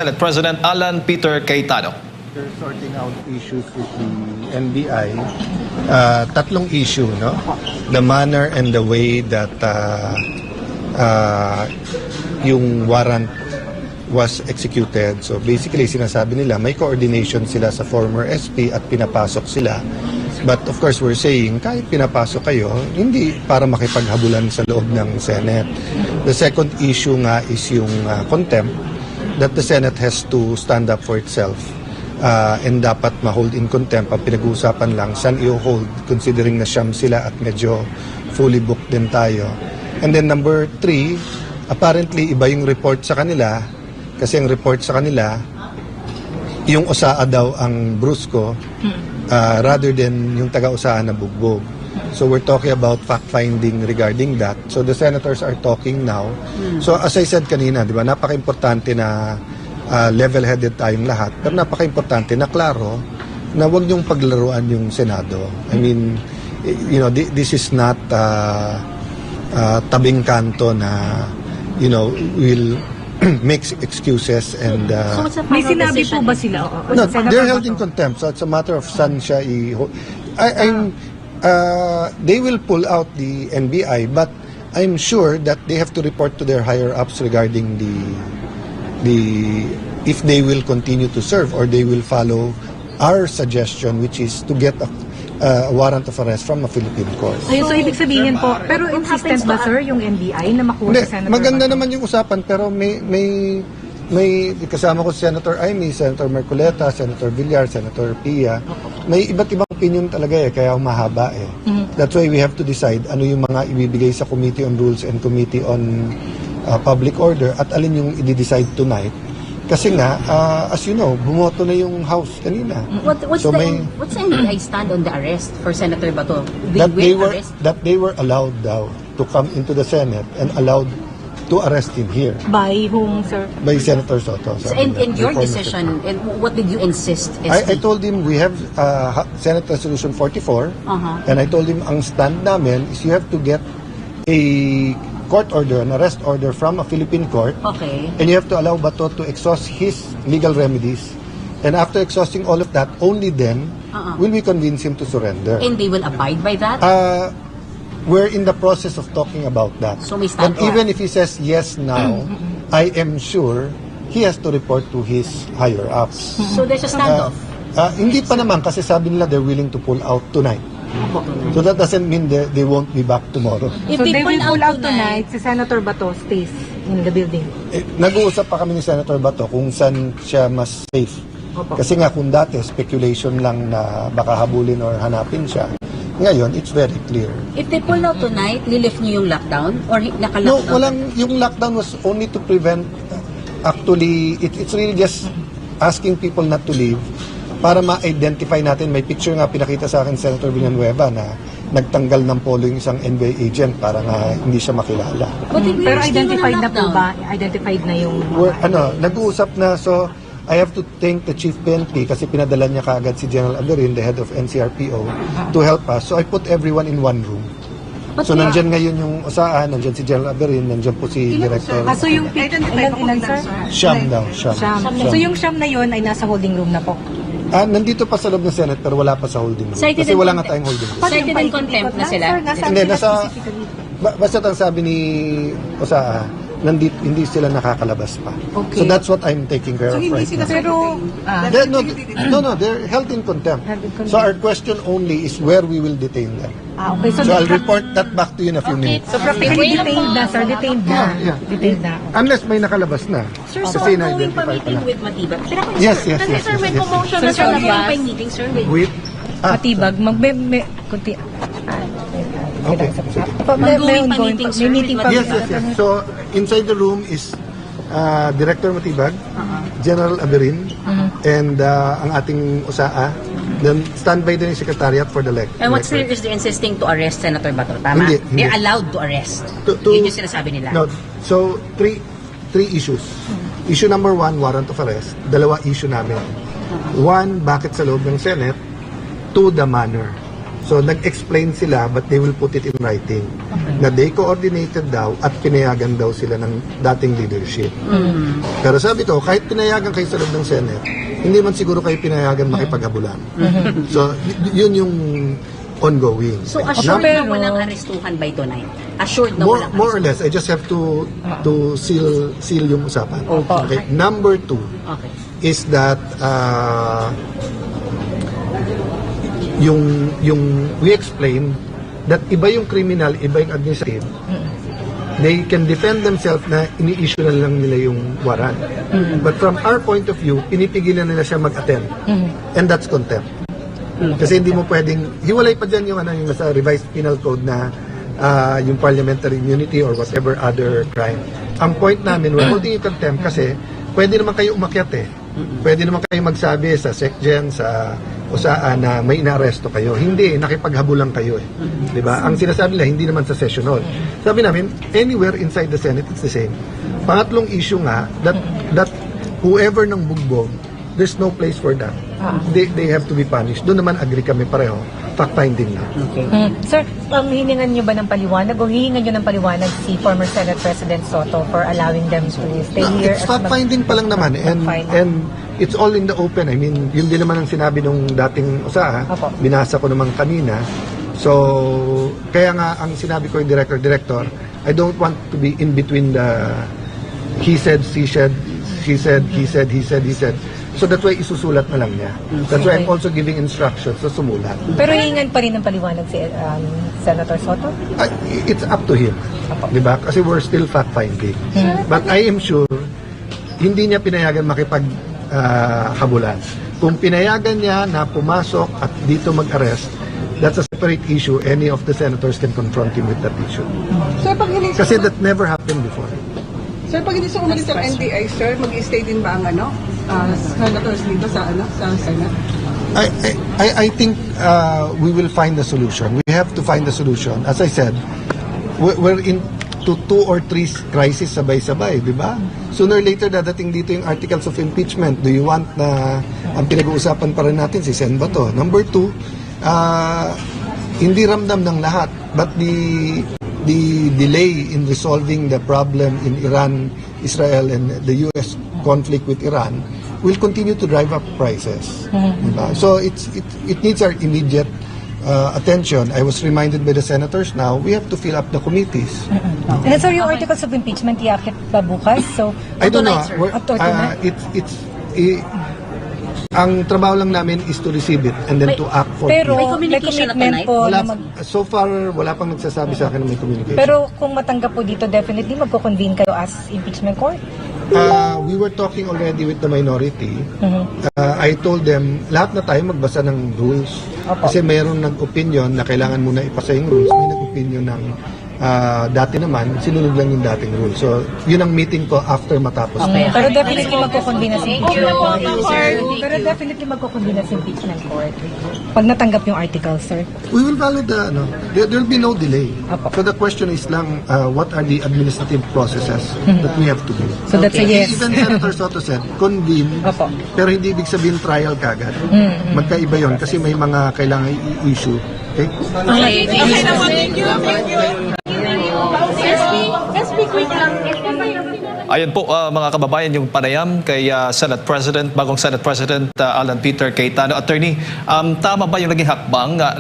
Senate President Alan Peter Cayetano. They're sorting out issues with the NBI. Tatlong issue, no? The manner and the way that yung warrant was executed. So basically, sinasabi nila, may coordination sila sa former SP at pinapasok sila. But of course, we're saying, kahit pinapasok kayo, hindi para makipaghabulan sa loob ng Senate. The second issue nga is yung contempt, that the Senate has to stand up for itself and dapat ma-hold in contempt. Ang pinag-uusapan lang, saan i-hold considering na siyam sila at medyo fully booked din tayo. And then number 3, apparently iba yung report sa kanila kasi ang report sa kanila, yung Osaa daw ang brusco rather than yung taga-Osaa na bugbog. So we're talking about fact-finding regarding that. So the senators are talking now. So as I said kanina, di ba, napaka-importante na level-headed tayong lahat. Pero napaka-importante na klaro na huwag niyong paglaruan yung Senado. I mean, you know, this is not tabing kanto na, you know, will make excuses and... May sinabi po ba sila? No, they're held in contempt. So it's a matter of saan siya they will pull out the NBI, but I'm sure that they have to report to their higher-ups regarding if they will continue to serve or they will follow our suggestion, which is to get a warrant of arrest from a Philippine court. So ibig sabihin po, pero insistent ba, sir, yung NBI na makuha si Senator? Maganda naman yung usapan, pero may kasama ko si Senator Amy, Senator Marcoleta, Senator Villar, Senator Pia. May iba't ibang opinion talaga kaya mahaba That's why we have to decide ano yung mga ibibigay sa Committee on Rules and Committee on Public Order at alin yung i-decide tonight. Kasi nga, as you know, bumoto na yung House kanina. What's the NBI stand on the arrest for Senator Bato? That they were allowed daw to come into the Senate and allowed to arrest him here. By whom, sir? By Senator Soto. So, and your decision, and what did you insist? I told him we have Senate Resolution 44, and I told him ang stand namin is you have to get a court order, an arrest order from a Philippine court, and you have to allow Bato to exhaust his legal remedies. And after exhausting all of that, only then will we convince him to surrender. And they will abide by that? We're in the process of talking about that. So may But stand even if he says yes now, I am sure he has to report to his higher-ups. So there's a standoff? Hindi pa naman kasi sabi nila they're willing to pull out tonight. So that doesn't mean they won't be back tomorrow. So they will pull out tonight, si Senator Bato stays in the building? Nag-uusap pa kami ni Senator Bato kung saan siya mas safe. Kasi nga kung dati speculation lang na baka habulin or hanapin siya. Ngayon, it's very clear. If they pull out tonight, lilift niyo yung lockdown? Or No, naka-lockdown? yung lockdown was only to prevent, actually, it's really just asking people not to leave para ma-identify natin. May picture nga pinakita sa akin Senator Villanueva na nagtanggal ng polo yung isang NBI agent para nga hindi siya makilala. Pero identified na po ba? Identified na yung... Nag-uusap na, so I have to thank the Chief PNP kasi pinadala niya kaagad si General Aberin, the head of NCRPO, to help us. So I put everyone in one room. So nandyan ngayon yung Osaa, nandyan si General Aberin, nandyan po si Director. So yung ilan, sir? Siyam daw, siyam. So yung siyam na yun ay nasa holding room na po? Nandito pa sa loob ng Senate pero wala pa sa holding room. Kasi wala nga tayong holding room. Cited in contempt na sila? Hindi, basta ang sabi ni Osaa, hindi sila nakakalabas pa. So that's what I'm taking care of right now. Pero No, they're held in contempt. So our question only is where we will detain them. Okay, So I'll report that back to you in a few minutes. So practically detained na, sir. Detained na. Detained na. Unless may nakalabas na. Sir, so ongoing pa meeting with Matibag? Yes. Kasi sir, may commotion na sa labas. Meeting, sir, with Matibag, kunti. Okay. Ongoing pa meeting, sir. May meeting pa. Yes. So inside the room is Director Matibag, General Aberin, and ang ating Osaa. Then standby din yung Secretariat for the lecture. And what's clear is they're insisting to arrest Senator Bato, tama? Hindi. They're allowed to arrest. Yun yung sinasabi nila. No. So three issues. Issue number 1, warrant of arrest. 2 issue namin. 1, bakit sa loob ng Senate? 2, the manner. So nag-explain sila but they will put it in writing. Na they coordinated daw at pinayagan daw sila ng dating leadership. Pero sabi ko, kahit pinayagan kayo sa loob ng Senate, hindi man siguro kayo pinayagan makipaghabulan. So yun yung ongoing. So assured na walang arestuhan by tonight? Assured na walang More or less, I just have to seal yung usapan. Okay. Number 2 Okay. is that yung we explain that iba yung criminal, iba yung administrative. They can defend themselves na ini-issue na lang nila yung warrant. But from our point of view, pinipigilan nila siya mag-attend. And that's contempt. Kasi hindi mo pwedeng, hiwalay pa dyan yung, yung nasa revised penal code na yung parliamentary immunity or whatever other crime. Ang point namin, we're holding you contempt kasi pwede naman kayo umakyat eh. Pwede naman kayo magsabi sa SecGen, sa usaan na may inaaresto kayo. Hindi, nakipaghabulan kayo eh. Diba? Ang sinasabi nila, hindi naman sa session hall. Sabi namin, anywhere inside the Senate, it's the same. Pangatlong issue nga, that whoever ng bugbog, there's no place for that. They have to be punished. Doon naman agree kami pareho. Fact-finding na. Sir, hiningan nyo ba ng paliwanag o hihingan nyo ng paliwanag si former Senate President Soto for allowing them to stay here? It's fact-finding pa lang naman. And it's all in the open. I mean, yun din naman ang sinabi nung dating usaa. Binasa ko naman kanina. So, kaya nga ang sinabi ko yung director, I don't want to be in between the he said, she said, he said, he said, he said, he said. So that's why isusulat na lang niya. That's why I'm also giving instructions sa sumulat. Pero hihingan pa rin ng paliwanag si Senator Soto? It's up to him. Diba? Kasi we're still fact-finding. But I am sure, hindi niya pinayagan makipaghabulan. Kung pinayagan niya na pumasok at dito mag-arrest, that's a separate issue. Any of the senators can confront him with that issue. Sir, pag hindi Kasi that never happened before. Sir, pag hindi siya umalis ng NBI, sir, mag-stay din ba ang senators dito sa Senate? I think we will find a solution. We have to find a solution. As I said, we're into 2 or 3 crises sabay-sabay, di ba? Sooner or later, dadating dito yung articles of impeachment. Do you want na ang pinag-uusapan pa rin natin si Sen Bato? Number 2, hindi ramdam ng lahat, but the delay in resolving the problem in Iran, Israel, and the U.S. conflict with Iran will continue to drive up prices. Diba? So it needs our immediate attention. I was reminded by the senators now, we have to fill up the committees. And sir, yung articles of impeachment, iakit ba bukas? So, I don't know. Up to tonight? Ang trabaho lang namin is to receive it and then to act for Pero it. May communication na commitment tonight? po. So far, wala pang nagsasabi sa akin na may communication. Pero kung matanggap po dito, definitely magko-convene kayo as impeachment court? We were talking already with the minority. I told them, lahat na tayo magbasa ng rules. Kasi mayroon nag-opinion na kailangan muna ipasa yung rules. May nag-opinion ng dati naman, sinunod lang yung dating rules. So, yun ang meeting ko after matapos. Pero definitely magko-convene as impeachment court. Pero definitely magko-convene as impeachment court. Pag natanggap yung article, sir. We will follow the, there will be no delay. So the question is lang, what are the administrative processes that we have to do? So that's a yes. Even Senator Soto said, convene, pero hindi ibig sabihin trial kagad. Magkaiba yon kasi may mga kailangan i-issue. Okay? Ayan po mga kababayan, yung panayam kay bagong Senate President Alan Peter Cayetano. Attorney, tama ba yung naging hakbang